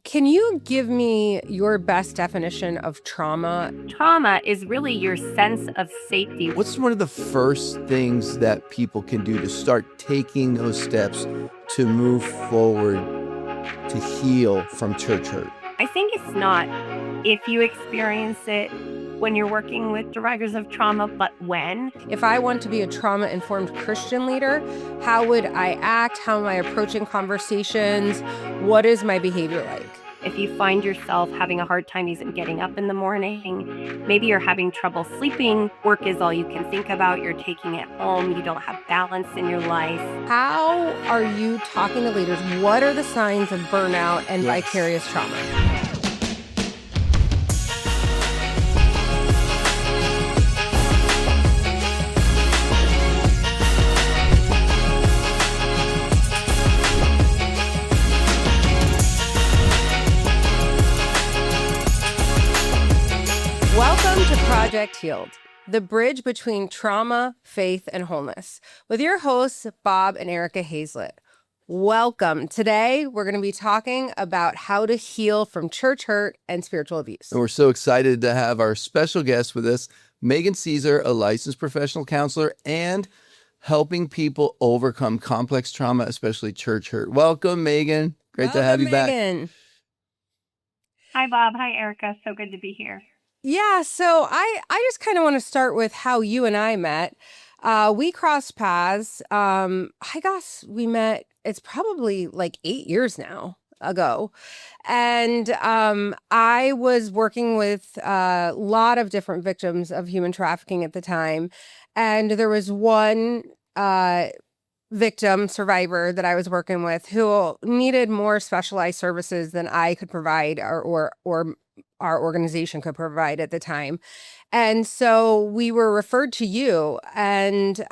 Can you give me your best definition of trauma? Trauma is really your sense of safety. What's one of the first things that people can do to start taking those steps to move forward to heal from church hurt? I think it's not if you experience it when you're working with survivors of trauma, but when. If I want to be a trauma-informed Christian leader, how would I act? How am I approaching conversations? What is my behavior like? If you find yourself having a hard time even getting up in the morning, maybe you're having trouble sleeping, work is all you can think about, you're taking it home, you don't have balance in your life. How are you talking to leaders? What are the signs of burnout and Yes. vicarious trauma? Welcome to Project Healed, the bridge between trauma, faith, and wholeness, with your hosts, Bob and Erica Hazlett. Welcome. Today, we're going to be talking about how to heal from church hurt and spiritual abuse. And we're so excited to have our special guest with us, Megan Caesar, a licensed professional counselor and helping people overcome complex trauma, especially church hurt. Welcome, Megan. Great to have you back. Megan. Hi, Bob. Hi, Erica. So good to be here. Yeah, so I just kind of want to start with how you and I met. We crossed paths. I guess we met, it's probably like 8 years now ago. And I was working with a lot of different victims of human trafficking at the time. And there was one victim survivor that I was working with who needed more specialized services than I could provide or our organization could provide at the time. And so we were referred to you, and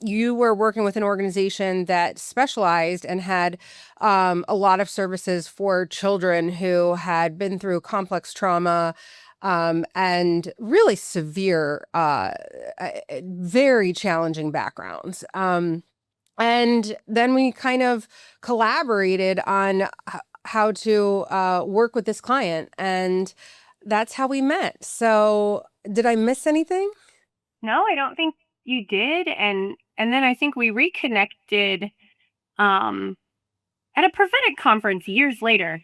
you were working with an organization that specialized and had a lot of services for children who had been through complex trauma and really severe, very challenging backgrounds. And then we kind of collaborated on how to work with this client, and that's how we met. So did I miss anything? No, I don't think you did. And then I think we reconnected at a prophetic conference years later.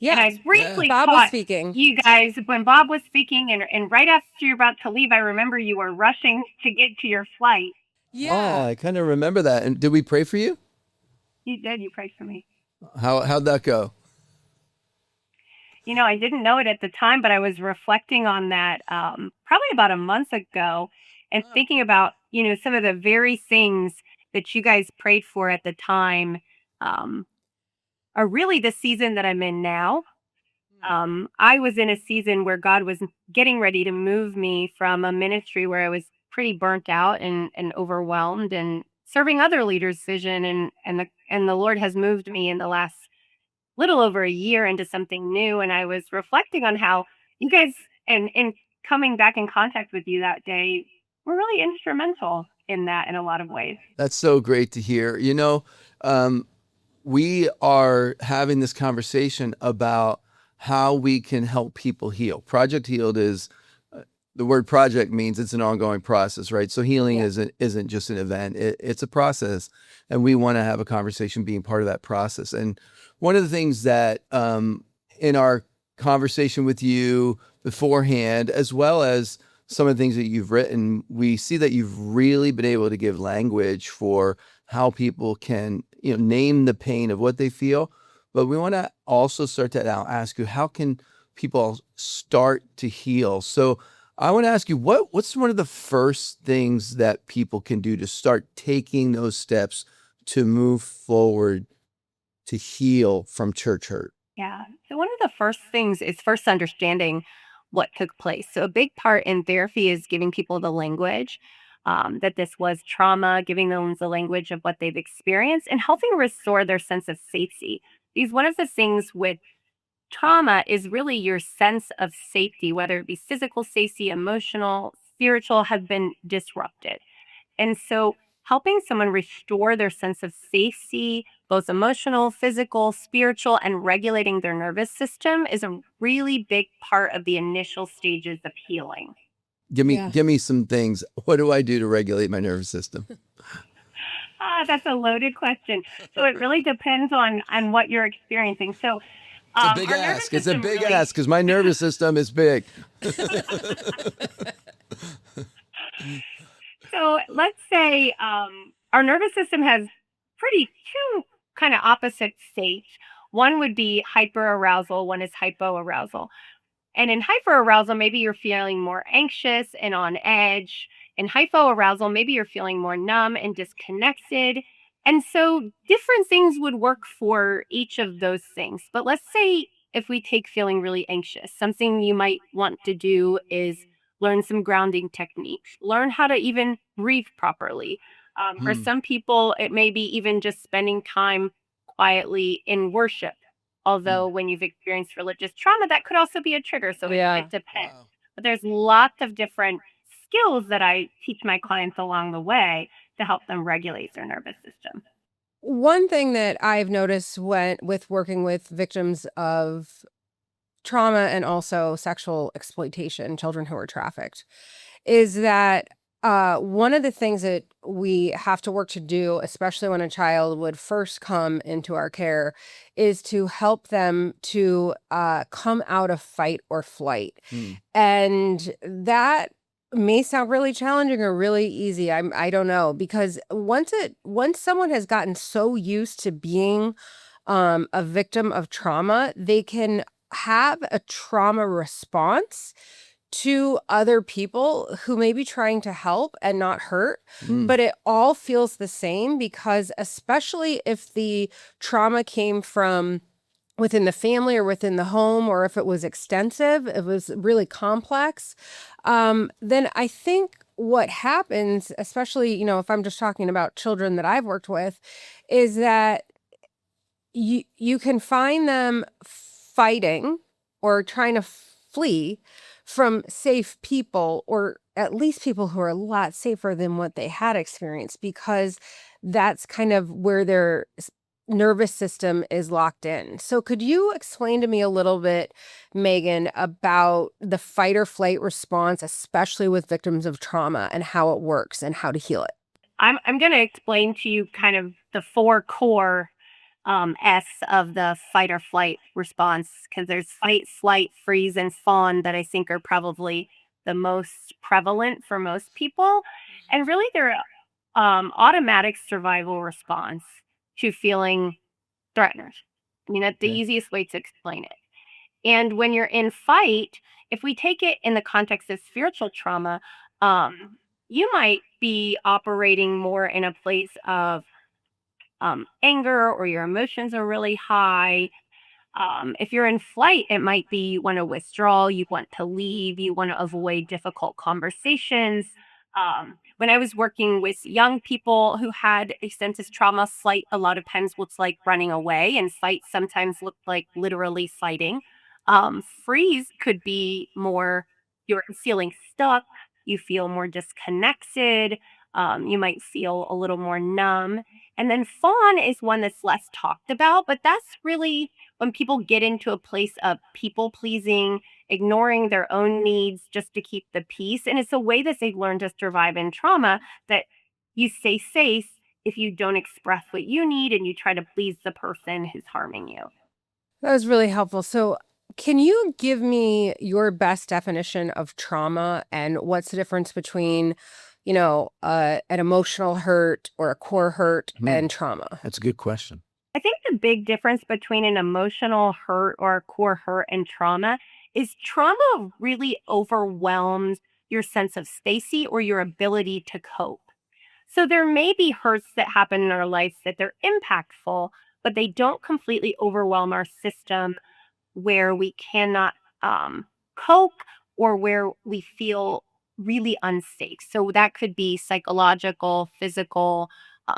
Yeah, And I briefly Bob was caught speaking. you guys when Bob was speaking, and right after you're about to leave, I remember you were rushing to get to your flight. Oh, I kind of remember that. And did we pray for you? You did. You prayed for me. How'd that go? You know, I didn't know it at the time, but I was reflecting on that probably about a month ago and thinking about, some of the very things that you guys prayed for at the time are really the season that I'm in now. I was in a season where God was getting ready to move me from a ministry where I was pretty burnt out and overwhelmed and serving other leaders' vision, and the Lord has moved me in the last little over a year into something new. And I was reflecting on how you guys and coming back in contact with you that day were really instrumental in that in a lot of ways. That's so great to hear. We are having this conversation about how we can help people heal. Project Healed is the word project means it's an ongoing process, right? So healing isn't just an event. It's a process, and we want to have a conversation being part of that process. And one of the things that in our conversation with you beforehand, as well as some of the things that you've written, we see that you've really been able to give language for how people can, name the pain of what they feel. But we want to also start to now ask you, how can people start to heal? So I want to ask you, what's one of the first things that people can do to start taking those steps to move forward to heal from church hurt? Yeah. So one of the first things is first understanding what took place. So a big part in therapy is giving people the language that this was trauma, giving them the language of what they've experienced, and helping restore their sense of safety. Because one of the things with trauma is really your sense of safety, whether it be physical safety, emotional, spiritual, have been disrupted. And so helping someone restore their sense of safety, both emotional, physical, spiritual, and regulating their nervous system is a really big part of the initial stages of healing. Give Yeah. me some things. What do I do to regulate my nervous system? That's a loaded question. So it really depends on what you're experiencing. So It's a big our nervous ask. It's a system big really, ask because my nervous system is big. So let's say our nervous system has pretty two kind of opposite states. One would be hyperarousal, one is hypoarousal. And in hyperarousal, maybe you're feeling more anxious and on edge. In hypoarousal, maybe you're feeling more numb and disconnected. And so different things would work for each of those things. But let's say if we take feeling really anxious, something you might want to do is learn some grounding techniques, learn how to even breathe properly. For Hmm. some people, it may be even just spending time quietly in worship. Although when you've experienced religious trauma, that could also be a trigger. So Yeah. it depends. Wow. But there's lots of different skills that I teach my clients along the way to help them regulate their nervous system. One thing that I've noticed with working with victims of trauma and also sexual exploitation, children who are trafficked, is that one of the things that we have to work to do, especially when a child would first come into our care, is to help them to come out of fight or flight. Hmm. And that may sound really challenging or really easy. I don't know, because once someone has gotten so used to being a victim of trauma, they can have a trauma response to other people who may be trying to help and not hurt, Hmm. but it all feels the same, because especially if the trauma came from within the family or within the home, or if it was extensive, it was really complex, then I think what happens, especially, if I'm just talking about children that I've worked with, is that you can find them fighting or trying to flee from safe people, or at least people who are a lot safer than what they had experienced, because that's kind of where their nervous system is locked in. So could you explain to me a little bit, Megan, about the fight or flight response, especially with victims of trauma, and how it works and how to heal it? I'm going to explain to you kind of the four core S of the fight or flight response, because there's fight, flight, freeze, and fawn that I think are probably the most prevalent for most people. And really, they're automatic survival response to feeling threatened. I mean, that's the Okay. easiest way to explain it. And when you're in fight, if we take it in the context of spiritual trauma, you might be operating more in a place of anger, or your emotions are really high. If you're in flight, it might be you want to withdraw, you want to leave, you want to avoid difficult conversations. When I was working with young people who had extensive trauma, flight a lot of times looks like running away, and fight sometimes looked like literally fighting. Freeze could be more you're feeling stuck, you feel more disconnected, you might feel a little more numb. And then fawn is one that's less talked about, but that's really when people get into a place of people pleasing, ignoring their own needs just to keep the peace. And it's a way that they've learned to survive in trauma, that you stay safe if you don't express what you need and you try to please the person who's harming you. That was really helpful. So, can you give me your best definition of trauma, and what's the difference between, an emotional hurt or a core hurt Hmm. and trauma? That's a good question. I think the big difference between an emotional hurt or a core hurt and trauma is trauma really overwhelms your sense of safety or your ability to cope. So there may be hurts that happen in our lives that they're impactful, but they don't completely overwhelm our system where we cannot cope, or where we feel really unsafe. So that could be psychological, physical,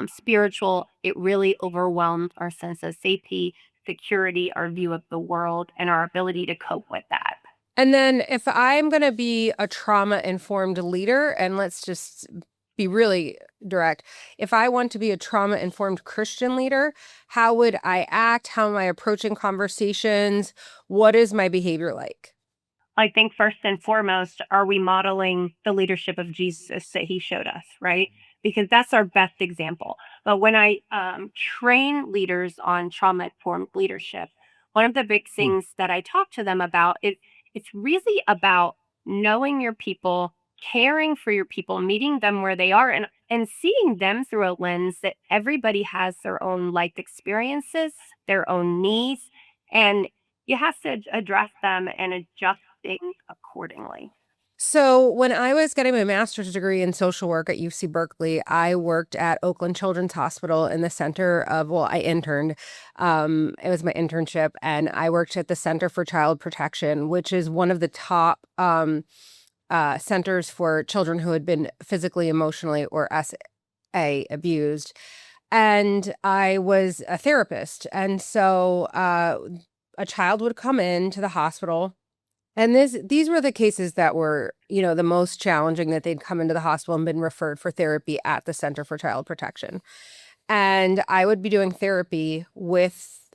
spiritual. It really overwhelmed our sense of safety, security, our view of the world, and our ability to cope with that. And then if I'm going to be a trauma informed leader, and let's just be really direct. If I want to be a trauma-informed Christian leader, how would I act? How am I approaching conversations? What is my behavior like? I think first and foremost, are we modeling the leadership of Jesus that he showed us, right? Because that's our best example. But when I train leaders on trauma informed leadership, one of the big Hmm. things that I talk to them about is it's really about knowing your people, caring for your people, meeting them where they are, and seeing them through a lens that everybody has their own life experiences, their own needs, and you have to address them and adjust accordingly. So, when I was getting my master's degree in social work at UC Berkeley, I worked at Oakland Children's Hospital in the center of, well, I interned. It was my internship, and I worked at the Center for Child Protection, which is one of the top centers for children who had been physically, emotionally, or abused. And I was a therapist. And so a child would come into the hospital. And these were the cases that were, the most challenging, that they'd come into the hospital and been referred for therapy at the Center for Child Protection. And I would be doing therapy with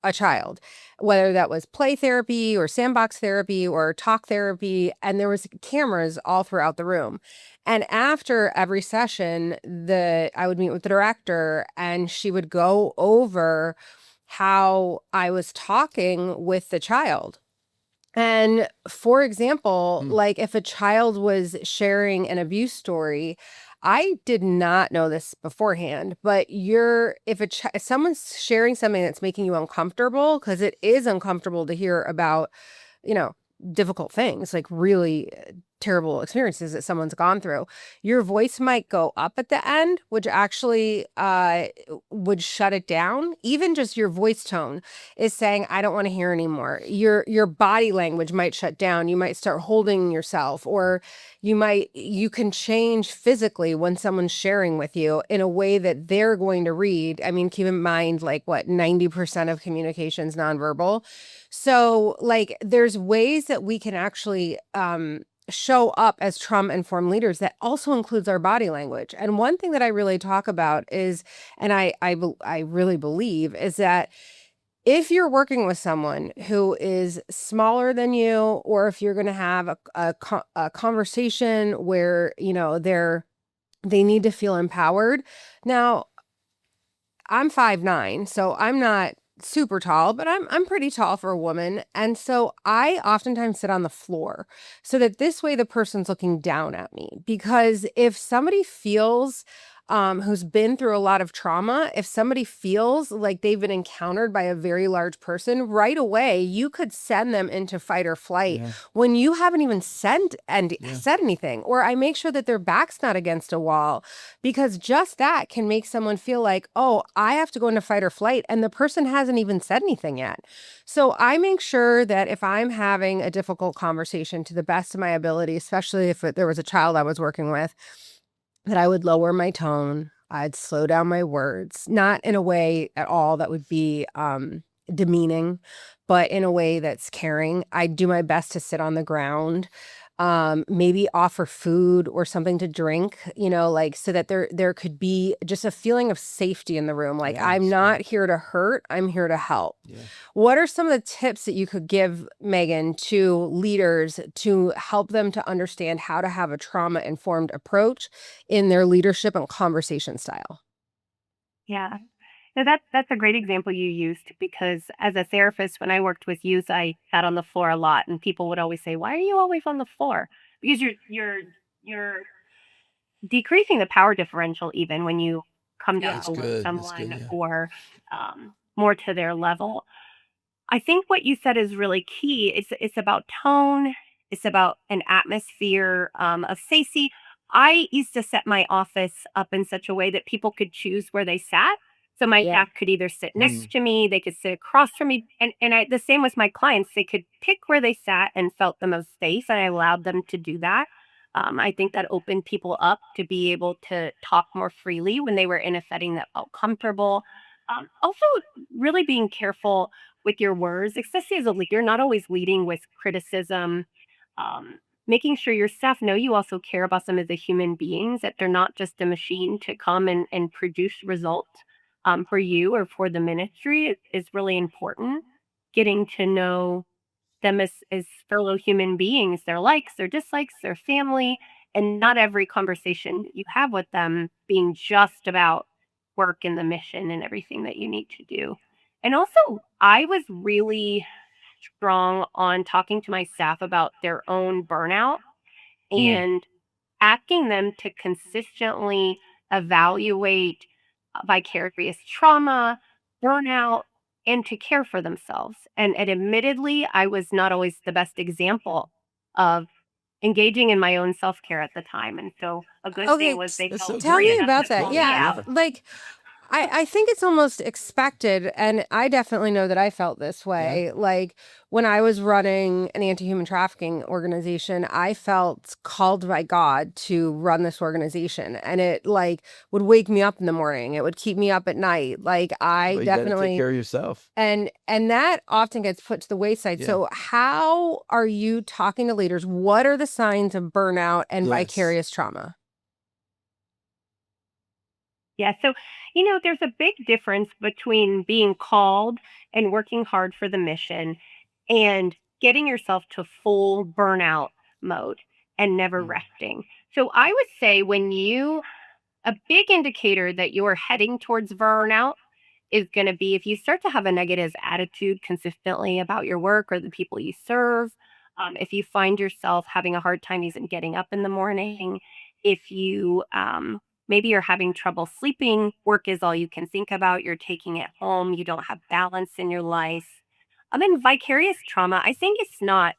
a child, whether that was play therapy or sandbox therapy or talk therapy, and there was cameras all throughout the room. And after every session, I would meet with the director, and she would go over how I was talking with the child. And for example, Hmm. like if a child was sharing an abuse story, I did not know this beforehand, but if someone's sharing something that's making you uncomfortable, because it is uncomfortable to hear about, you know, difficult things, like really terrible experiences that someone's gone through, your voice might go up at the end, which actually would shut it down. Even just your voice tone is saying, I don't want to hear anymore. Your body language might shut down. You might start holding yourself, or you can change physically when someone's sharing with you in a way that they're going to read. I mean, keep in mind, like, what, 90% of communication is nonverbal. So like there's ways that we can actually show up as trauma informed leaders that also includes our body language. And one thing that I really talk about is, and I really believe, is that if you're working with someone who is smaller than you, or if you're going to have a conversation where, they need to feel empowered. Now, I'm 5'9", so I'm not super tall, but I'm pretty tall for a woman. And so I oftentimes sit on the floor so that this way the person's looking down at me. Because if somebody feels who's been through a lot of trauma, if somebody feels like they've been encountered by a very large person, right away you could send them into fight or flight Yeah. when you haven't even said Yeah. anything. Or I make sure that their back's not against a wall, because just that can make someone feel like, oh, I have to go into fight or flight, and the person hasn't even said anything yet. So I make sure that if I'm having a difficult conversation, to the best of my ability, especially if there was a child I was working with, that I would lower my tone. I'd slow down my words, not in a way at all that would be demeaning, but in a way that's caring. I do my best to sit on the ground, maybe offer food or something to drink, like, so that there could be just a feeling of safety in the room. Like, Yeah, I'm that's not here to hurt, I'm here to help. Yeah. What are some of the tips that you could give, Megan, to leaders to help them to understand how to have a trauma-informed approach in their leadership and conversation style? Yeah. So that's a great example you used because as a therapist, when I worked with youth, I sat on the floor a lot, and people would always say, "Why are you always on the floor?" Because you're decreasing the power differential even when you come down That's Yeah. below good. That's good. someone Yeah. or more to their level. I think what you said is really key. It's about tone. It's about an atmosphere of safety. I used to set my office up in such a way that people could choose where they sat. So my Yeah. staff could either sit Mm. next to me, they could sit across from me, and the same with my clients. They could pick where they sat and felt the most safe, and I allowed them to do that. I think that opened people up to be able to talk more freely when they were in a setting that felt comfortable. Also, really being careful with your words, especially as a leader, not always leading with criticism. Um, making sure your staff know you also care about them as a human beings, that they're not just a machine to come and produce results for you or for the ministry is really important. Getting to know them as fellow human beings, their likes, their dislikes, their family, and not every conversation you have with them being just about work and the mission and everything that you need to do. And also, I was really strong on talking to my staff about their own burnout Mm. and asking them to consistently evaluate vicarious trauma, burnout, and to care for themselves. And admittedly, I was not always the best example of engaging in my own self care at the time. And so a good thing Okay, was they That's felt so tell free me good. enough about to that. call me Yeah, out. like I think it's almost expected, and I definitely know that I felt this Yeah. way. Like when I was running an anti-human trafficking organization, I felt called by God to run this organization, and it like would wake me up in the morning. It would keep me up at night. Like I Well, you got to take definitely care of yourself. and that often gets put to the wayside. Yeah. So how are you talking to leaders? What are the signs of burnout and Yes. vicarious trauma? Yeah. So, there's a big difference between being called and working hard for the mission and getting yourself to full burnout mode and never Mm. resting. So, I would say a big indicator that you're heading towards burnout is going to be if you start to have a negative attitude consistently about your work or the people you serve. If you find yourself having a hard time even getting up in the morning, if you maybe you're having trouble sleeping, work is all you can think about, you're taking it home, you don't have balance in your life. And vicarious trauma, I think it's not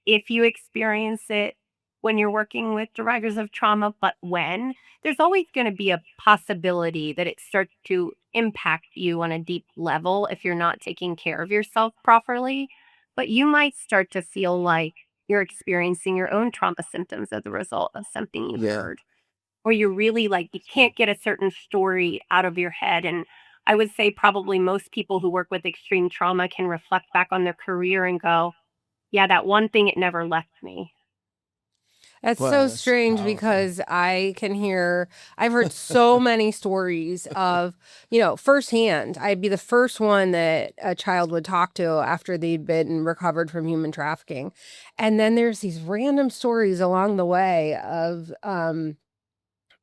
if you experience it when you're working with survivors of trauma, but when, there's always going to be a possibility that it starts to impact you on a deep level if you're not taking care of yourself properly. But you might start to feel like you're experiencing your own trauma symptoms as a result of something you Yeah. heard, or you're really like, you can't get a certain story out of your head. And I would say probably most people who work with extreme trauma can reflect back on their career and go, yeah, that one thing, it never left me. That's Wow, so that's strange powerful. because I've heard so many stories of, firsthand. I'd be the first one that a child would talk to after they'd been recovered from human trafficking. And then there's these random stories along the way of,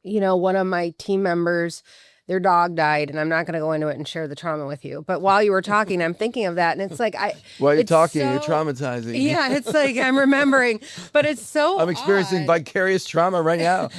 one of my team members, their dog died, and I'm not going to go into it and share the trauma with you. But while you were talking, I'm thinking of that, and it's like While you're it's talking, you're so, traumatizing me. yeah, it's like I'm remembering, but it's so I'm experiencing odd. vicarious trauma right now.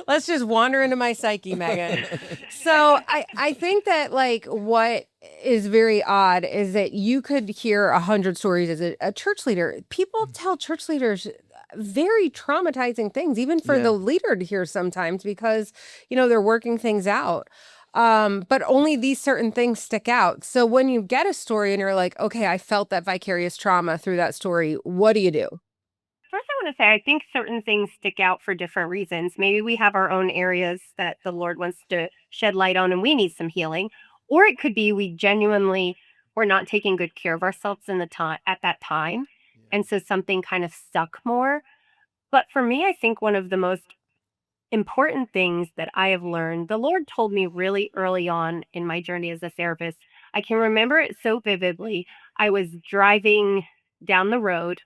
Let's just wander into my psyche, Megan. So I think that like what is very odd is that you could hear 100 stories as a church leader. People tell church leaders very traumatizing things, even for Yeah. the leader to hear sometimes because, they're working things out. But only these certain things stick out. So when you get a story and you're like, okay, I felt that vicarious trauma through that story, what do you do? First, I want to say I think certain things stick out for different reasons. Maybe we have our own areas that the Lord wants to shed light on and we need some healing. Or it could be we genuinely were not taking good care of ourselves in the time at that time. And so something kind of stuck more. But for me, I think one of the most important things that I have learned, the Lord told me really early on in my journey as a therapist. I can remember it so vividly. I was driving down the road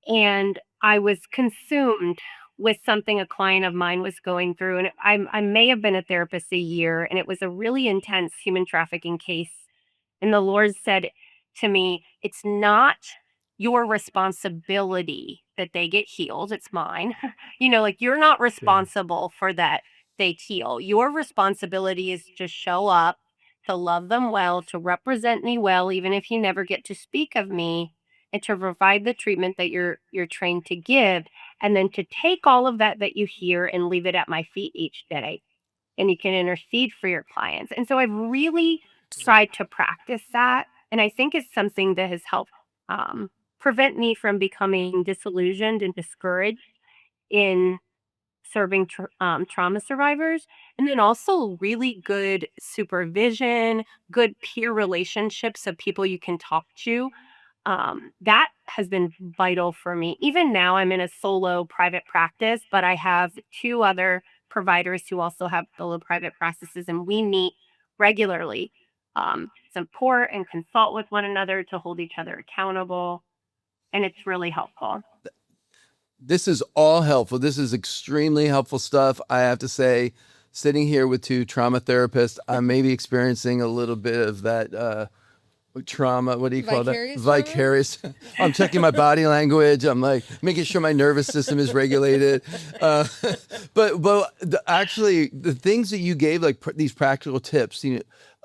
and I was consumed with something a client of mine was going through. And I may have been a therapist a year, and it was a really intense human trafficking case. And the Lord said to me, it's not your responsibility that they get healed. It's mine. Like you're not responsible for that they heal. Your responsibility is to show up, to love them well, to represent me well, even if you never get to speak of me, and to provide the treatment that you're trained to give, and then to take all of that you hear and leave it at my feet each day. And you can intercede for your clients. And so I've really tried to practice that. And I think it's something that has helped um, prevent me from becoming disillusioned and discouraged in serving trauma survivors. And then also really good supervision, good peer relationships of people you can talk to. That has been vital for me. Even now, I'm in a solo private practice, but I have two other providers who also have solo private practices, and we meet regularly, support and consult with one another to hold each other accountable. And it's really helpful. This is all helpful. This is extremely helpful stuff. I have to say, sitting here with two trauma therapists, I'm maybe experiencing a little bit of that trauma. What do you call that? Vicarious Vicarious. I'm checking my body language. I'm like making sure my nervous system is regulated. Actually, the things that you gave, like these practical tips,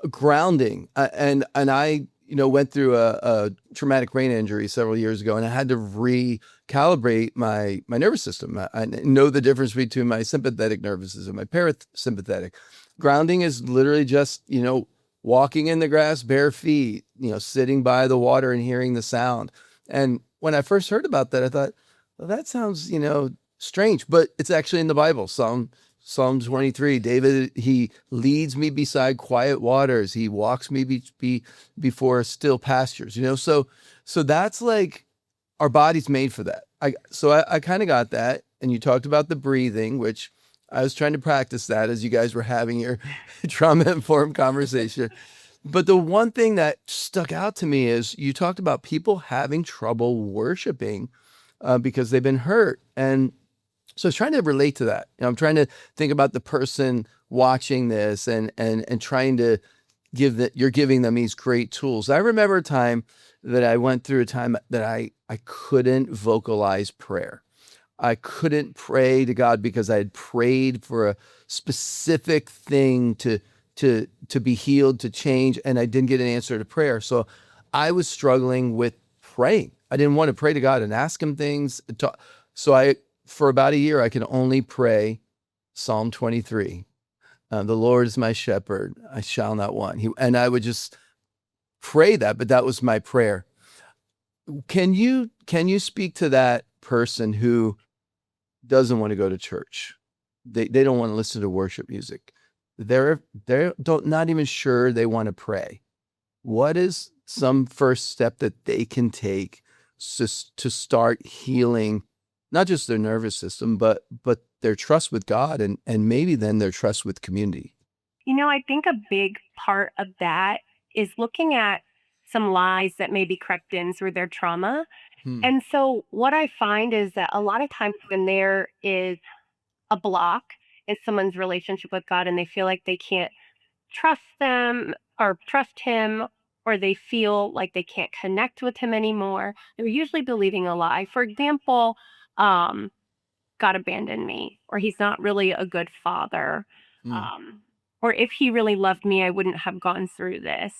grounding, and I, went through a traumatic brain injury several years ago, and I had to recalibrate my nervous system. I know the difference between my sympathetic nervous system, my parasympathetic. Grounding is literally just, walking in the grass, bare feet, sitting by the water and hearing the sound. And when I first heard about that, I thought, well, that sounds, strange, but it's actually in the Bible. Psalm 23, David, he leads me beside quiet waters. He walks me before still pastures, so that's like, our body's made for that. I kind of got that. And you talked about the breathing, which I was trying to practice that as you guys were having your trauma-informed conversation. But the one thing that stuck out to me is you talked about people having trouble worshiping because they've been hurt. And so I was trying to relate to that. I'm trying to think about the person watching this and trying to you're giving them these great tools. I remember a time that I went through a time that I couldn't vocalize prayer. I couldn't pray to God because I had prayed for a specific thing to be healed, to change, and I didn't get an answer to prayer. So I was struggling with praying. I didn't want to pray to God and ask him things. So for about a year, I could only pray Psalm 23. The Lord is my shepherd, I shall not want. And I would just pray that, but that was my prayer. Can you speak to that person who doesn't want to go to church? They don't want to listen to worship music. They're not even sure they want to pray. What is some first step that they can take to start healing, not just their nervous system, but their trust with God and maybe then their trust with community? I think a big part of that is looking at some lies that may be crept in through their trauma. And so what I find is that a lot of times when there is a block in someone's relationship with God and they feel like they can't trust them or trust him, or they feel like they can't connect with him anymore, they're usually believing a lie. For example, God abandoned me, or he's not really a good father. Or if he really loved me, I wouldn't have gone through this.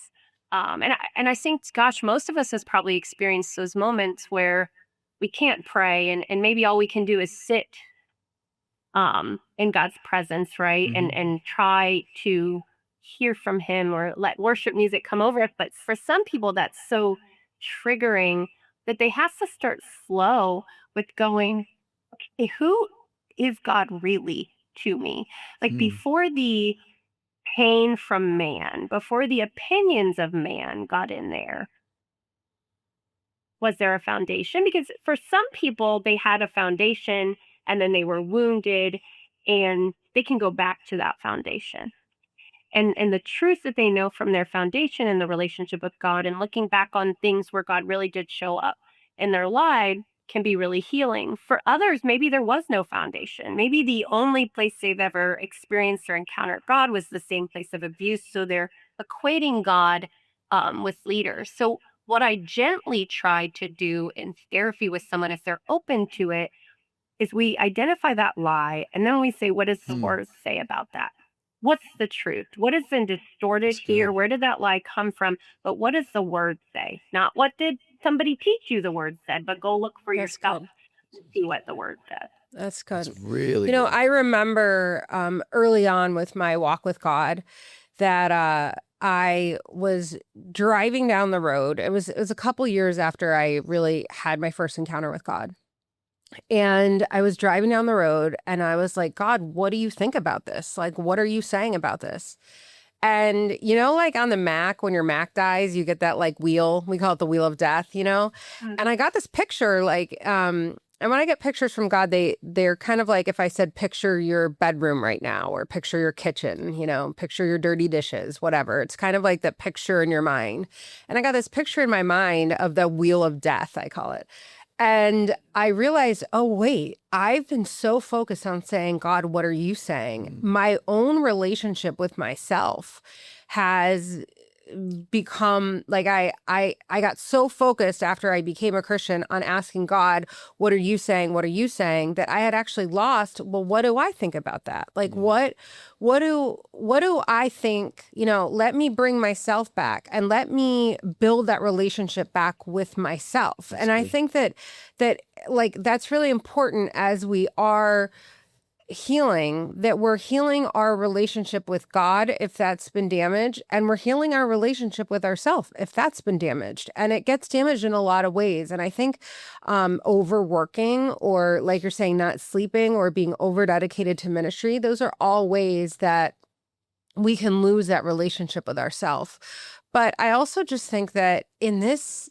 And I think, gosh, most of us has probably experienced those moments where we can't pray and maybe all we can do is sit in God's presence, right? And try to hear from him or let worship music come over us. But for some people, that's so triggering that they have to start slow with going, okay, who is God really to me? Like before the pain from man, before the opinions of man got in there, was there a foundation? Because for some people, they had a foundation and then they were wounded and they can go back to that foundation. And the truth that they know from their foundation and the relationship with God and looking back on things where God really did show up in their life can be really healing. For others, maybe there was no foundation. Maybe the only place they've ever experienced or encountered God was the same place of abuse. So they're equating God with leaders. So what I gently try to do in therapy with someone, if they're open to it, is we identify that lie and then we say, what does the word say about that? What's the truth? What has been distorted here? Where did that lie come from? But what does the word say? Not what did somebody teach you the word said, but go look for yourself to see what the word says. That's good. That's really good. I remember early on with my walk with God that I was driving down the road. It was a couple years after I really had my first encounter with God. And I was driving down the road and I was like, God, what do you think about this? Like, what are you saying about this? And like on the Mac, when your Mac dies, you get that like wheel. We call it the wheel of death, Mm. And I got this picture, and when I get pictures from God, they're kind of like if I said picture your bedroom right now, or picture your kitchen, picture your dirty dishes, whatever. It's kind of like that picture in your mind. And I got this picture in my mind of the wheel of death, I call it. And I realized, oh, wait, I've been so focused on saying, God, what are you saying? My own relationship with myself has become like I got so focused after I became a Christian on asking God, what are you saying? What are you saying? That I had actually lost, well, what do I think about that? Like what do I think, let me bring myself back and let me build that relationship back with myself. And I think that like that's really important as we are healing, that we're healing our relationship with God if that's been damaged, and we're healing our relationship with ourselves if that's been damaged. And it gets damaged in a lot of ways. And I think overworking, or like you're saying, not sleeping, or being over dedicated to ministry, those are all ways that we can lose that relationship with ourselves. But I also just think that in this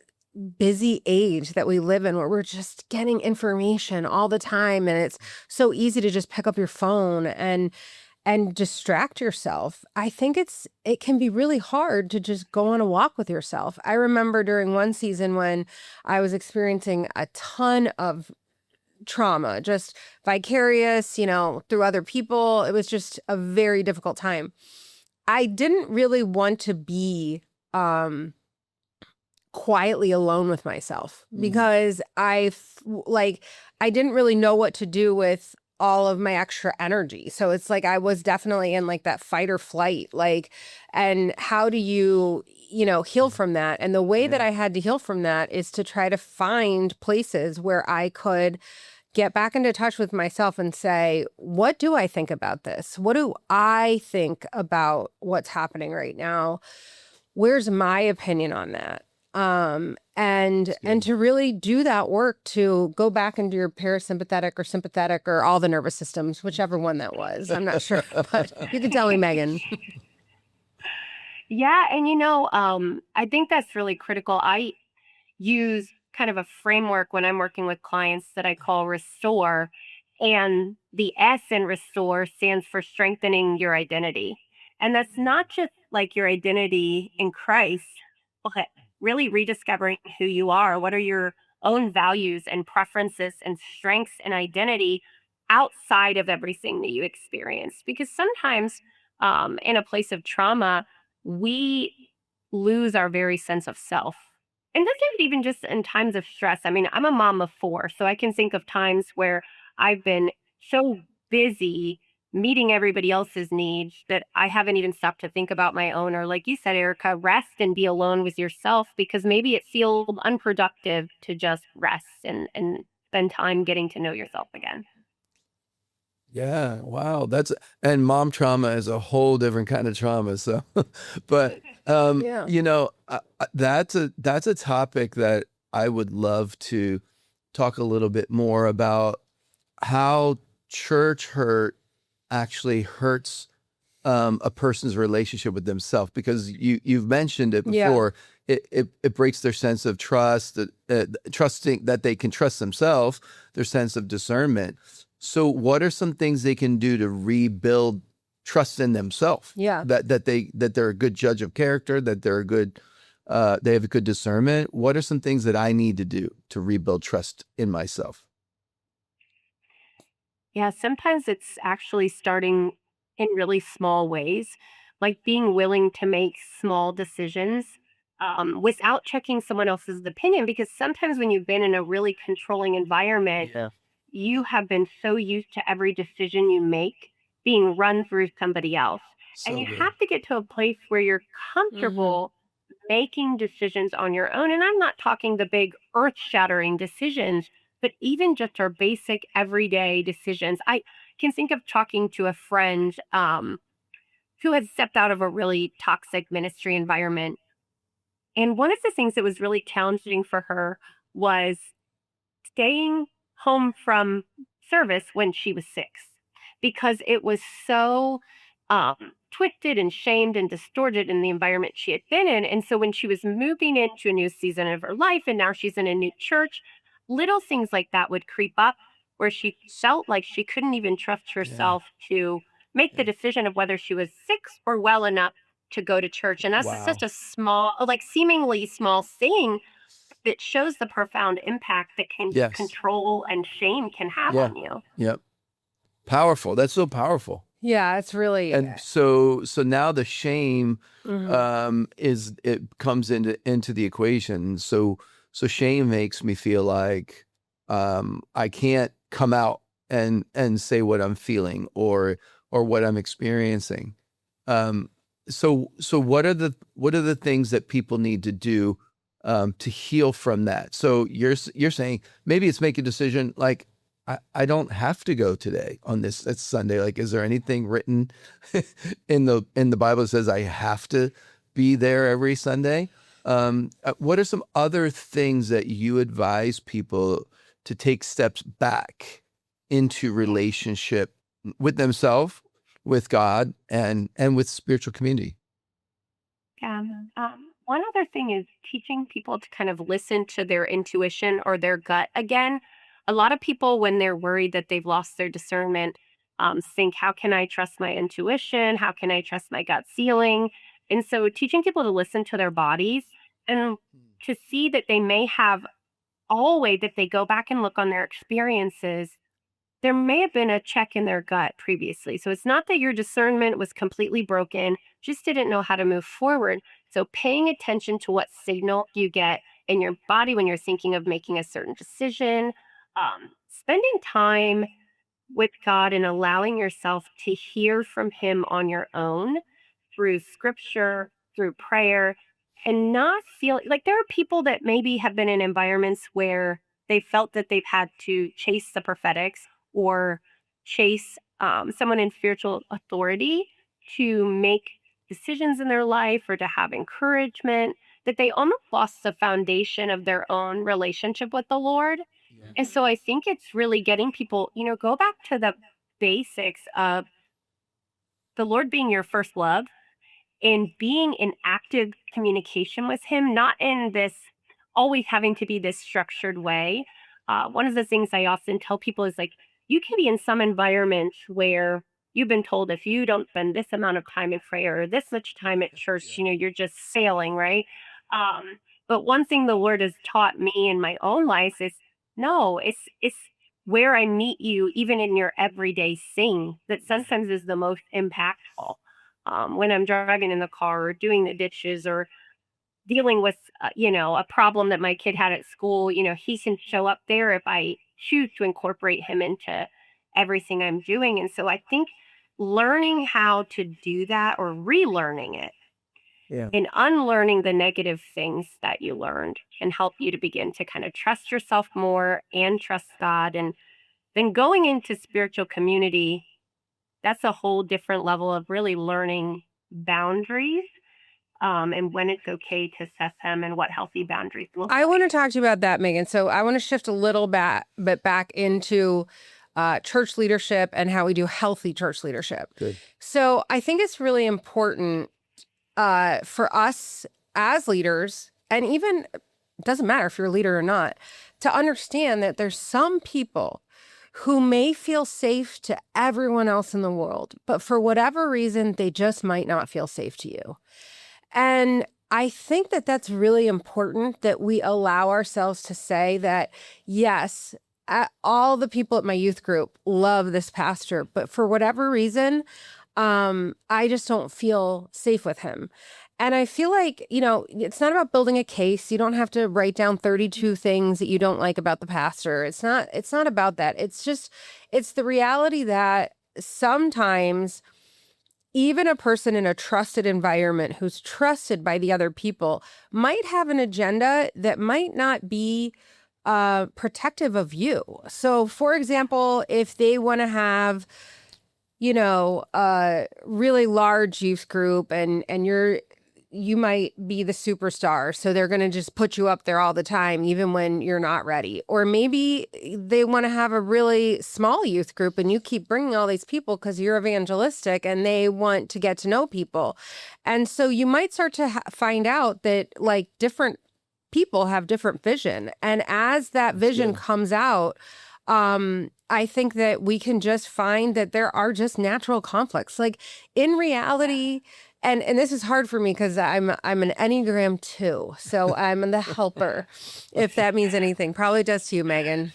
busy age that we live in, where we're just getting information all the time, and it's so easy to just pick up your phone and distract yourself, I think it can be really hard to just go on a walk with yourself. I remember during one season when I was experiencing a ton of trauma, just vicarious, through other people. It was just a very difficult time. I didn't really want to be quietly alone with myself, because I didn't really know what to do with all of my extra energy. So it's like I was definitely in like that fight or flight, and how do you heal from that? And the way that I had to heal from that is to try to find places where I could get back into touch with myself and say, what do I think about this? What do I think about what's happening right now? Where's my opinion on that? And to really do that work, to go back into your parasympathetic or sympathetic or all the nervous systems, whichever one that was. I'm not sure, but you can tell me, Megan. Yeah, and I think that's really critical. I use kind of a framework when I'm working with clients that I call restore. And the S in restore stands for strengthening your identity. And that's not just like your identity in Christ, but really rediscovering who you are. What are your own values and preferences and strengths and identity outside of everything that you experience? Because sometimes in a place of trauma, we lose our very sense of self. And that's not even just in times of stress. I mean, I'm a mom of four, so I can think of times where I've been so busy meeting everybody else's needs that I haven't even stopped to think about my own. Or, like you said, Erica, rest and be alone with yourself, because maybe it feels unproductive to just rest and spend time getting to know yourself again. Yeah, wow. And mom trauma is a whole different kind of trauma. So, but Yeah. that's a topic that I would love to talk a little bit more about, how church hurt actually hurts a person's relationship with themselves, because you've mentioned it Yeah. before. It breaks their sense of trust, trusting that they can trust themselves, their sense of discernment. So what are some things they can do to rebuild trust in themselves? Yeah. That they're a good judge of character, that they're a good they have a good discernment. What are some things that I need to do to rebuild trust in myself? Yeah, sometimes it's actually starting in really small ways, like being willing to make small decisions without checking someone else's opinion. Because sometimes when you've been in a really controlling environment, Yeah. you have been so used to every decision you make being run through somebody else. And So you good. have to get to a place where you're comfortable making decisions on your own. And I'm not talking the big earth shattering decisions, but even just our basic everyday decisions. I can think of talking to a friend who had stepped out of a really toxic ministry environment. And one of the things that was really challenging for her was staying home from service when she was 6, because it was so twisted and shamed and distorted in the environment she had been in. And so when she was moving into a new season of her life and now she's in a new church, little things like that would creep up where she felt like she couldn't even trust Yeah. herself to make the Yeah. decision of whether she was sick or well enough to go to church. And that's Wow. such a small, like seemingly small thing that shows the profound impact that can Yes. control and shame can have Yeah. on you. Yep. Powerful. That's so powerful. Yeah, it's really And so now the shame mhm. it comes into the equation. So shame makes me feel like I can't come out and say what I'm feeling or what I'm experiencing. So what are the things that people need to do to heal from that? So you're saying maybe it's make a decision like I don't have to go today on this. It's Sunday. Like, is there anything written in the Bible that says I have to be there every Sunday? What are some other things that you advise people to take steps back into relationship with themselves, with God, and with spiritual community? Yeah. One other thing is teaching people to kind of listen to their intuition or their gut again. A lot of people, when they're worried that they've lost their discernment, think, how can I trust my intuition? How can I trust my gut feeling? And so teaching people to listen to their bodies and to see that they may have always, that they go back and look on their experiences, there may have been a check in their gut previously. So it's not that your discernment was completely broken, just didn't know how to move forward. So paying attention to what signal you get in your body when you're thinking of making a certain decision, spending time with God and allowing yourself to hear from Him on your own through scripture, through prayer, and not feel like there are people that maybe have been in environments where they felt that they've had to chase the prophetics or chase someone in spiritual authority to make decisions in their life or to have encouragement, that they almost lost the foundation of their own relationship with the Lord. Yeah. And so I think it's really getting people, go back to the basics of the Lord being your first love and being in active communication with Him, not in this always having to be this structured way. One of the things I often tell people is like, you can be in some environments where you've been told if you don't spend this amount of time in prayer or this much time at church, you're just failing, right? But one thing the Lord has taught me in my own life is no, it's where I meet you, even in your everyday thing, that sometimes is the most impactful. When I'm driving in the car or doing the dishes or dealing with, a problem that my kid had at school, he can show up there if I choose to incorporate him into everything I'm doing. And so I think learning how to do that or relearning it Yeah. and unlearning the negative things that you learned can help you to begin to kind of trust yourself more and trust God. And then going into spiritual community, that's a whole different level of really learning boundaries, and when it's okay to set them and what healthy boundaries look I want to like. talk to you about that, Megan. So I want to shift a little bit back into church leadership and how we do healthy church leadership. Good. So I think it's really important for us as leaders, and even it doesn't matter if you're a leader or not, to understand that there's some people who may feel safe to everyone else in the world, but for whatever reason, they just might not feel safe to you. And I think that that's really important that we allow ourselves to say that, yes, all the people at my youth group love this pastor, but for whatever reason, I just don't feel safe with him. And I feel like, it's not about building a case. You don't have to write down 32 things that you don't like about the pastor. It's not about that. It's the reality that sometimes even a person in a trusted environment who's trusted by the other people might have an agenda that might not be protective of you. So, for example, if they want to have, a really large youth group and you're you might be the superstar. So they're going to just put you up there all the time, even when you're not ready. Or maybe they want to have a really small youth group and you keep bringing all these people because you're evangelistic and they want to get to know people. And so you might start to find out that like different people have different vision. And as that vision comes out, I think that we can just find that there are just natural conflicts. Like in reality, and this is hard for me because I'm an Enneagram 2, so I'm the helper, if that means anything. Probably does to you, Megan.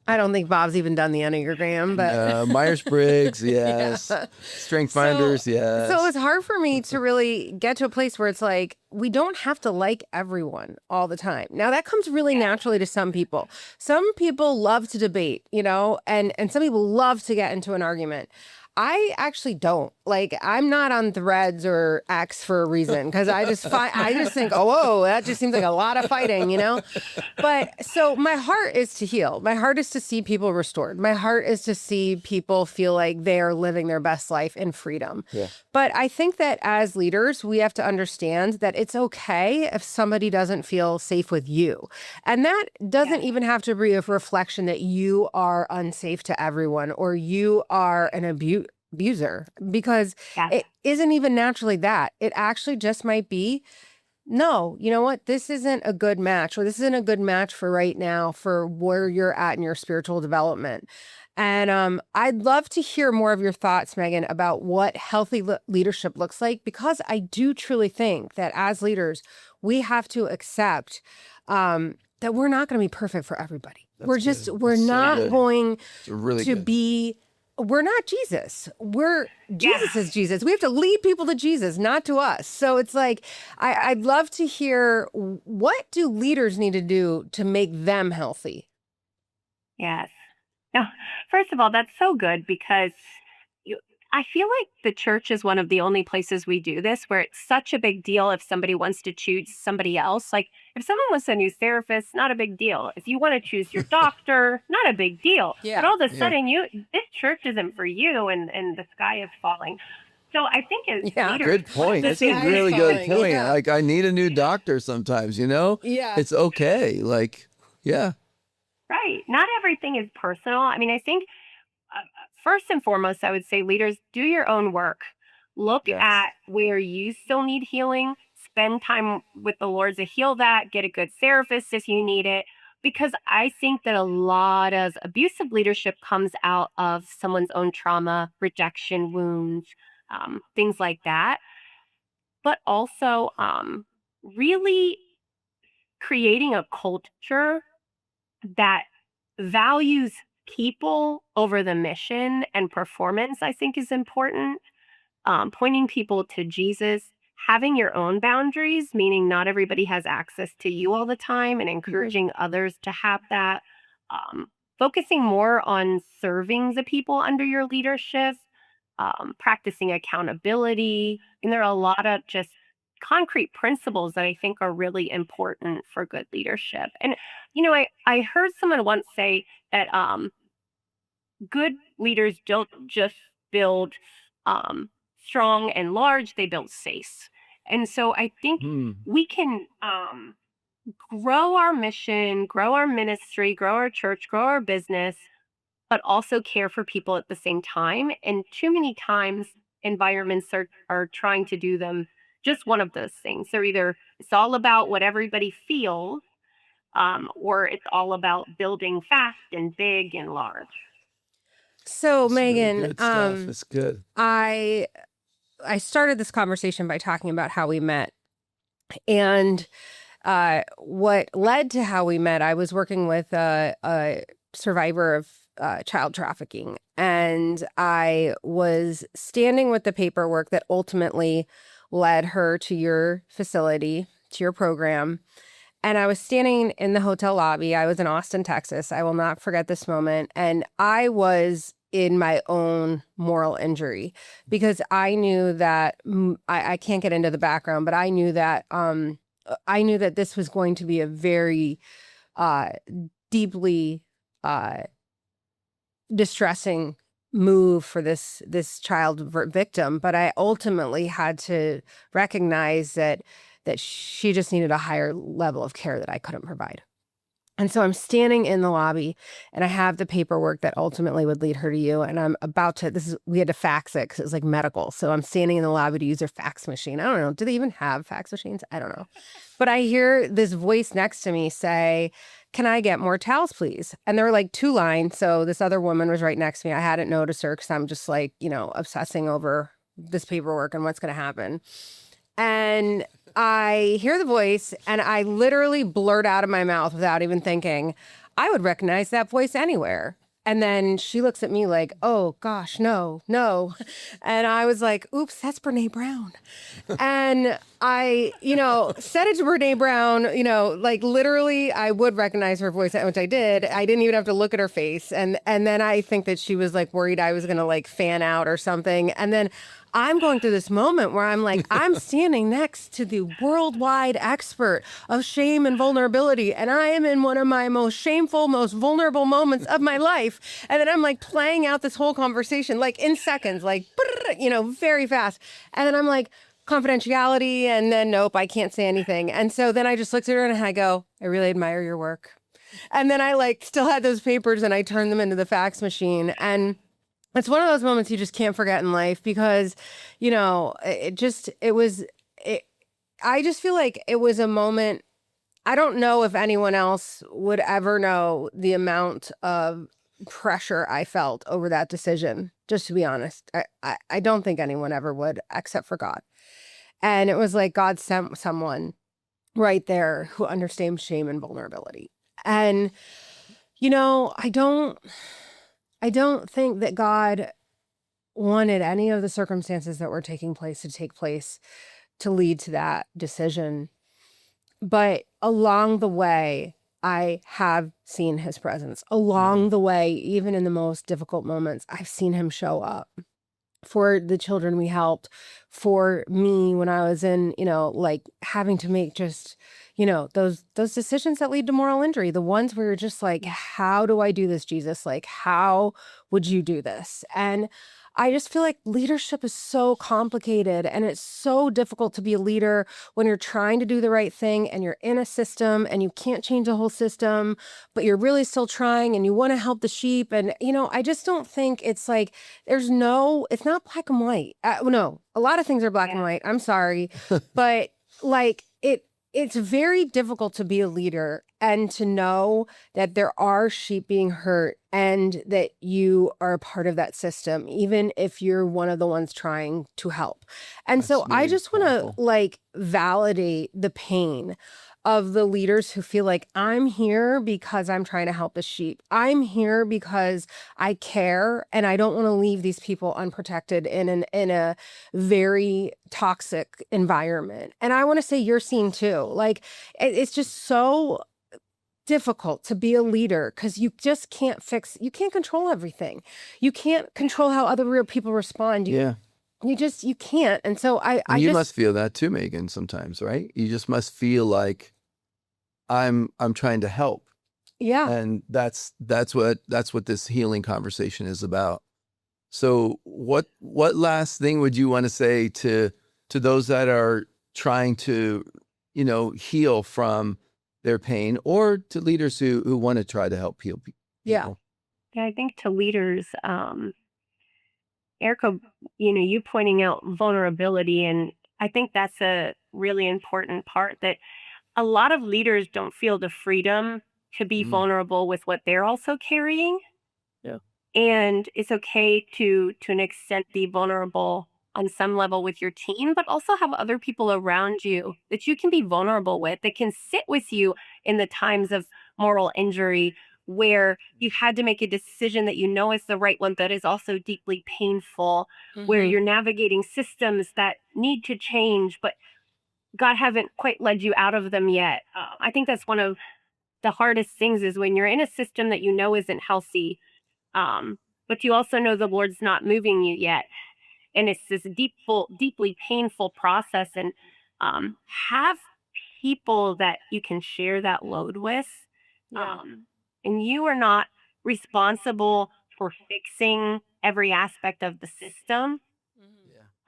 I don't think Bob's even done the Enneagram, but Myers-Briggs, yes. Yeah. Strength finders, yes. So it's hard for me to really get to a place where it's like, we don't have to like everyone all the time. Now that comes really naturally to some people. Some people love to debate, you know, and some people love to get into an argument. I actually don't. Like, I'm not on Threads or X for a reason because I just think, oh, whoa, that just seems like a lot of fighting, you know? But so my heart is to heal. My heart is to see people restored. My heart is to see people feel like they are living their best life in freedom. Yeah. But I think that as leaders, we have to understand that it's okay if somebody doesn't feel safe with you. And that doesn't even have to be a reflection that you are unsafe to everyone or you are an abuser, because it isn't even naturally that. It actually just might be, no, you know what? This isn't a good match, or this isn't a good match for right now for where you're at in your spiritual development. And I'd love to hear more of your thoughts, Megan, about what healthy leadership looks like, because I do truly think that as leaders, we have to accept that we're not going to be perfect for everybody. We're not going to be. We're not Jesus. Jesus is Jesus. We have to lead people to Jesus, not to us. So it's like, I'd love to hear, what do leaders need to do to make them healthy? Yes. No, first of all, that's so good because I feel like the church is one of the only places we do this where it's such a big deal if somebody wants to choose somebody else. Like if someone wants a new therapist, not a big deal. If you want to choose your doctor, not a big deal. Yeah. But all of a sudden, this church isn't for you, and the sky is falling. So I think as leaders, good point. That's a really good point. Yeah. Like I need a new doctor sometimes, you know? Yeah. It's okay. Like, yeah. Right. Not everything is personal. I mean, I think first and foremost, I would say leaders, do your own work. Look at where you still need healing. Spend time with the Lord to heal that. Get a good therapist if you need it. Because I think that a lot of abusive leadership comes out of someone's own trauma, rejection, wounds, things like that. But also really creating a culture that values people over the mission and performance, I think, is important. Pointing people to Jesus, having your own boundaries, meaning not everybody has access to you all the time, and encouraging others to have that. Focusing more on serving the people under your leadership, practicing accountability. And there are a lot of just concrete principles that I think are really important for good leadership. And, you know, I heard someone once say that good leaders don't just build strong and large, they build safe. And so I think we can grow our mission, grow our ministry, grow our church, grow our business, but also care for people at the same time. And too many times environments are trying to do them just one of those things. They're either, it's all about what everybody feels, or it's all about building fast and big and large. So That's Megan, really good stuff. It's good. I started this conversation by talking about how we met. And what led to how we met, I was working with a survivor of child trafficking. And I was standing with the paperwork that ultimately led her to your facility, to your program. And I was standing in the hotel lobby. I was in Austin, Texas. I will not forget this moment. And I was in my own moral injury because I knew that I can't get into the background, but I knew that this was going to be a very deeply distressing move for this child victim, but I ultimately had to recognize that she just needed a higher level of care that I couldn't provide. And so I'm standing in the lobby and I have the paperwork that ultimately would lead her to you. And I'm about to, we had to fax it because it was like medical. So I'm standing in the lobby to use their fax machine. I don't know. Do they even have fax machines? I don't know. But I hear this voice next to me say, "Can I get more towels, please?" And there were like 2 lines. So this other woman was right next to me. I hadn't noticed her because I'm just like, obsessing over this paperwork and what's going to happen. And I hear the voice and I literally blurt out of my mouth without even thinking, "I would recognize that voice anywhere." And then she looks at me like, "Oh gosh, no, no." And I was like, "Oops, that's Brene Brown." And I, said it to Brene Brown, like literally I would recognize her voice, which I did. I didn't even have to look at her face. And then I think that she was like worried I was going to like fan out or something. And then I'm going through this moment where I'm like, I'm standing next to the worldwide expert of shame and vulnerability. And I am in one of my most shameful, most vulnerable moments of my life. And then I'm like playing out this whole conversation, like in seconds, like, very fast. And then I'm like, confidentiality. And then, nope, I can't say anything. And so then I just looked at her and I go, "I really admire your work." And then I like still had those papers and I turned them into the fax machine. And it's one of those moments you just can't forget in life because, I just feel like it was a moment. I don't know if anyone else would ever know the amount of pressure I felt over that decision. Just to be honest, I don't think anyone ever would except for God. And it was like God sent someone right there who understands shame and vulnerability. And, I don't think that God wanted any of the circumstances that were taking place to take place to lead to that decision. But along the way, I have seen his presence. Along the way, even in the most difficult moments, I've seen him show up for the children we helped, for me when I was in, like having to make just, those decisions that lead to moral injury, the ones where you're just like, how do I do this, Jesus? Like, how would you do this? And I just feel like leadership is so complicated and it's so difficult to be a leader when you're trying to do the right thing and you're in a system and you can't change the whole system, but you're really still trying and you want to help the sheep. And, I just don't think it's like, it's not black and white. No, a lot of things are black and white. I'm sorry. But like it's very difficult to be a leader and to know that there are sheep being hurt and that you are a part of that system, even if you're one of the ones trying to help. And so I just want to like validate the pain of the leaders who feel like, I'm here because I'm trying to help the sheep. I'm here because I care and I don't want to leave these people unprotected in a very toxic environment. And I want to say you're seen too. Like it's just so difficult to be a leader because you just can't control everything. You can't control how other real people respond. You can't. And so you must feel that too, Megan, sometimes, right? You just must feel like I'm trying to help. Yeah. And that's what this healing conversation is about. So what last thing would you want to say to those that are trying to, heal from their pain, or to leaders who want to try to help heal people? Yeah. Yeah, I think to leaders, Erica, you pointing out vulnerability, and I think that's a really important part, that a lot of leaders don't feel the freedom to be vulnerable with what they're also carrying. Yeah. And it's okay to an extent be vulnerable on some level with your team, but also have other people around you that you can be vulnerable with, that can sit with you in the times of moral injury where you had to make a decision that is the right one, but is also deeply painful, where you're navigating systems that need to change, but God hasn't quite led you out of them yet. I think that's one of the hardest things, is when you're in a system that isn't healthy, but you also know the Lord's not moving you yet. And it's this deeply painful process. And have people that you can share that load with. And you are not responsible for fixing every aspect of the system.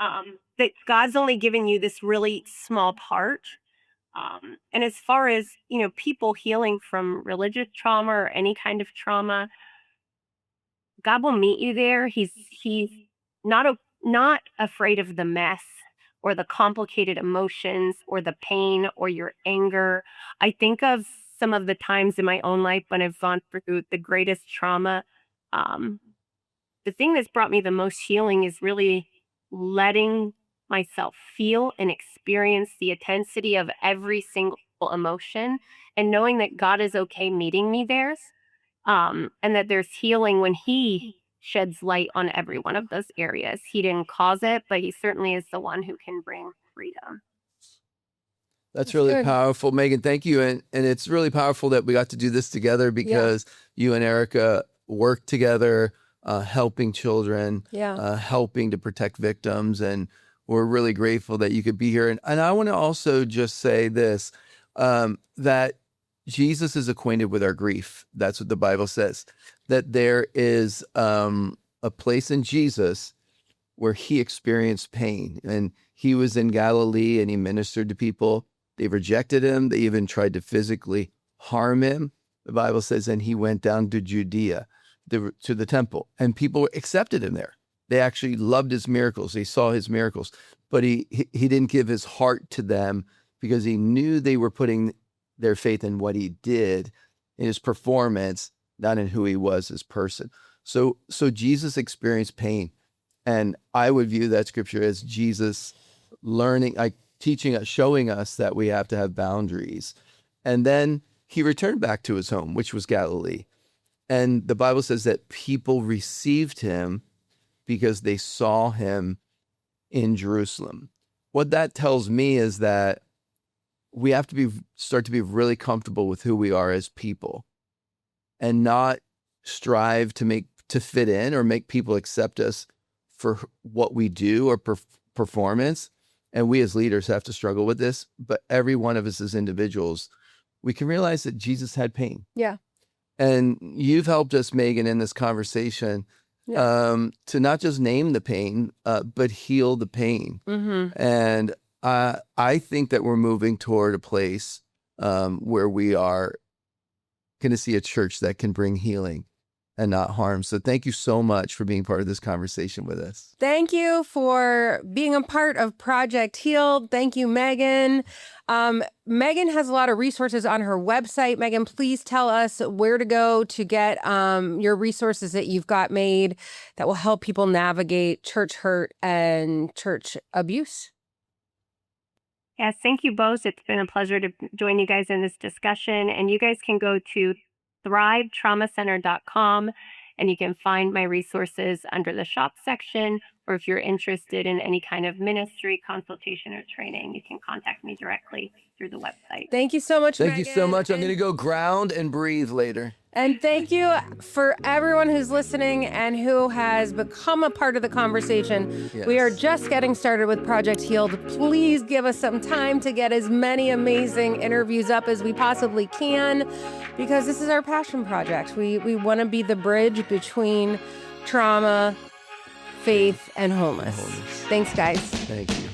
Yeah. That God's only given you this really small part. And as far as, people healing from religious trauma or any kind of trauma, God will meet you there. He's not afraid of the mess or the complicated emotions or the pain or your anger. I think of some of the times in my own life when I've gone through the greatest trauma. Um, the thing that's brought me the most healing is really letting myself feel and experience the intensity of every single emotion and knowing that God is okay meeting me there, and that there's healing when He sheds light on every one of those areas. He didn't cause it, but He certainly is the one who can bring freedom. That's really good. powerful, Megan. Thank you. And it's really powerful that we got to do this together because you and Erica work together, helping children, Yeah. helping to protect victims. And we're really grateful that you could be here. And I want to also just say this, that Jesus is acquainted with our grief. That's what the Bible says, that there is a place in Jesus where he experienced pain. And he was in Galilee and he ministered to people. They rejected him. They even tried to physically harm him. The Bible says, and he went down to Judea, to the temple, and people accepted him there. They actually loved his miracles. They saw his miracles, but he didn't give his heart to them because he knew they were putting their faith in what he did, in his performance, not in who he was as person. So Jesus experienced pain. And I would view that scripture as Jesus learning, teaching us, showing us that we have to have boundaries. And then he returned back to his home, which was Galilee. And the Bible says that people received him because they saw him in Jerusalem. What that tells me is that we have to start to be really comfortable with who we are as people and not strive to fit in or make people accept us for what we do or performance. And we as leaders have to struggle with this, but every one of us as individuals, we can realize that Jesus had pain. Yeah. And you've helped us, Megan, in this conversation to not just name the pain, but heal the pain. Mm-hmm. And I think that we're moving toward a place where we are going to see a church that can bring healing and not harm. So thank you so much for being part of this conversation with us. Thank you for being a part of Project Healed. Thank you, Megan. Megan has a lot of resources on her website. Megan, please tell us where to go to get your resources that you've got made that will help people navigate church hurt and church abuse. Yes, thank you both. It's been a pleasure to join you guys in this discussion. And you guys can go to thrivetraumacenter.com and you can find my resources under the shop section. Or if you're interested in any kind of ministry, consultation, or training, you can contact me directly through the website. Thank you so much, Thank Megan. you so much. I'm going to go ground and breathe later. And thank you for everyone who's listening and who has become a part of the conversation. Yes. We are just getting started with Project Healed. Please give us some time to get as many amazing interviews up as we possibly can, because this is our passion project. We want to be the bridge between trauma, faith, and wholeness. Thanks, guys. Thank you.